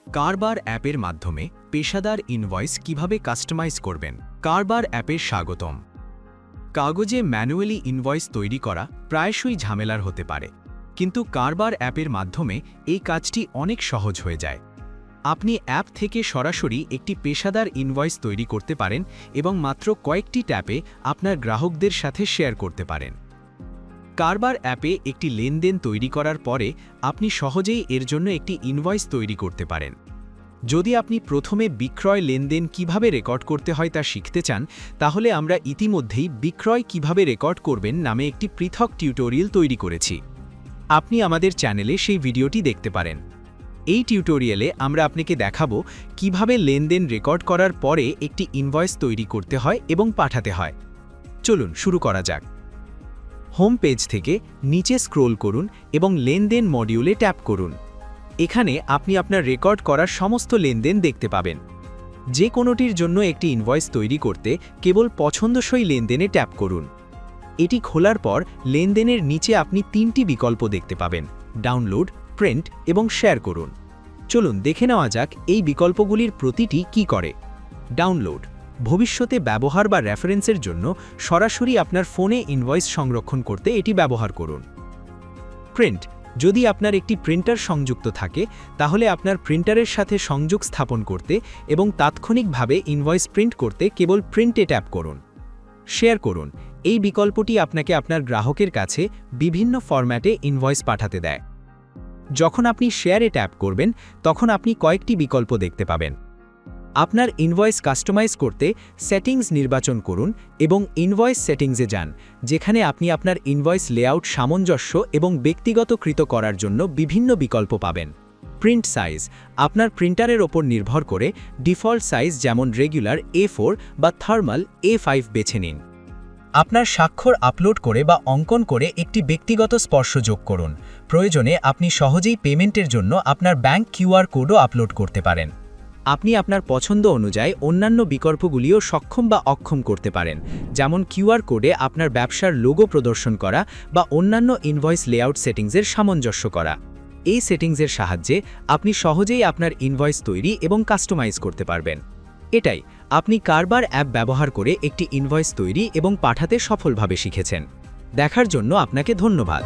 কারবার অ্যাপের মাধ্যমে পেশাদার ইনভয়েস কিভাবে কাস্টমাইজ করবেন। কারবার অ্যাপে স্বাগতম। কাগজে ম্যানুয়ালি ইনভয়েস তৈরি করা প্রায়শই ঝামেলার হতে পারে, কিন্তু কারবার অ্যাপের মাধ্যমে এই কাজটি অনেক সহজ হয়ে যায়। আপনি অ্যাপ থেকে সরাসরি একটি পেশাদার ইনভয়েস তৈরি করতে পারেন এবং মাত্র কয়েকটি ট্যাপে আপনার গ্রাহকদের সাথে শেয়ার করতে পারেন। কারবার অ্যাপে একটি লেনদেন তৈরি করার পরে আপনি সহজেই এর জন্য একটি ইনভয়েস তৈরি করতে পারেন। যদি আপনি প্রথমে বিক্রয় লেনদেন কিভাবে রেকর্ড করতে হয় তা শিখতে চান, তাহলে আমরা ইতিমধ্যেই বিক্রয় কিভাবে রেকর্ড করবেন নামে একটি পৃথক টিউটোরিয়াল তৈরি করেছি। আপনি আমাদের চ্যানেলে সেই ভিডিওটি দেখতে পারেন। এই টিউটোরিয়ালে আমরা আপনাকে দেখাবো কিভাবে লেনদেন রেকর্ড করার পরে একটি ইনভয়েস তৈরি করতে হয় এবং পাঠাতে হয়। চলুন শুরু করা যাক। হোম পেজ থেকে নিচে স্ক্রোল করুন এবং লেনদেন মডিউলে ট্যাপ করুন। এখানে আপনি আপনার রেকর্ড করার সমস্ত লেনদেন দেখতে পাবেন। যে কোনোটির জন্য একটি ইনভয়েস তৈরি করতে কেবল পছন্দসই লেনদেনে ট্যাপ করুন। এটি খোলার পর লেনদেনের নিচে আপনি 3টি বিকল্প দেখতে পাবেন: ডাউনলোড, প্রিন্ট এবং শেয়ার করুন। চলুন দেখে নেওয়া যাক এই বিকল্পগুলির প্রতিটি কি করে। ডাউনলোড ভবিষ্যতে ব্যবহার বা রেফারেন্সের জন্য সরাসরি আপনার ফোনে ইনভয়েস সংরক্ষণ করতে এটি ব্যবহার করুন। প্রিন্ট যদি আপনার একটি প্রিন্টার সংযুক্ত থাকে, তাহলে আপনার প্রিন্টারের সাথে সংযোগ স্থাপন করতে এবং তাৎক্ষণিকভাবে ইনভয়েস প্রিন্ট করতে কেবল প্রিন্টে ট্যাপ করুন। শেয়ার করুন এই বিকল্পটি আপনাকে আপনার গ্রাহকের কাছে বিভিন্ন ফরম্যাটে ইনভয়েস পাঠাতে দেয়। যখন আপনি শেয়ারে ট্যাপ করবেন, তখন আপনি কয়েকটি বিকল্প দেখতে পাবেন। আপনার ইনভয়েস কাস্টমাইজ করতে সেটিংস নির্বাচন করুন এবং ইনভয়েস সেটিংসে যান, যেখানে আপনি আপনার ইনভয়েস লেআউট সামঞ্জস্য এবং ব্যক্তিগতকৃত করার জন্য বিভিন্ন বিকল্প পাবেন। প্রিন্ট সাইজ আপনার প্রিন্টারের ওপর নির্ভর করে ডিফল্ট সাইজ যেমন রেগুলার A4 বা থার্মাল A5 বেছে নিন। আপনার স্বাক্ষর আপলোড করে বা অঙ্কন করে একটি ব্যক্তিগত স্পর্শ যোগ করুন। প্রয়োজনে আপনি সহজেই পেমেন্টের জন্য আপনার ব্যাংক QR কোডও আপলোড করতে পারেন। আপনি আপনার পছন্দ অনুযায়ী অন্যান্য বিকল্পগুলিও সক্ষম বা অক্ষম করতে পারেন, যেমন QR কোডে আপনার ব্যবসার লোগো প্রদর্শন করা বা অন্যান্য ইনভয়েস লেআউট সেটিংসের সামঞ্জস্য করা। এই সেটিংসের সাহায্যে আপনি সহজেই আপনার ইনভয়েস তৈরি এবং কাস্টমাইজ করতে পারবেন। এটাই আপনি কারবার অ্যাপ ব্যবহার করে একটি ইনভয়েস তৈরি এবং পাঠাতে সফলভাবে শিখেছেন। দেখার জন্য আপনাকে ধন্যবাদ।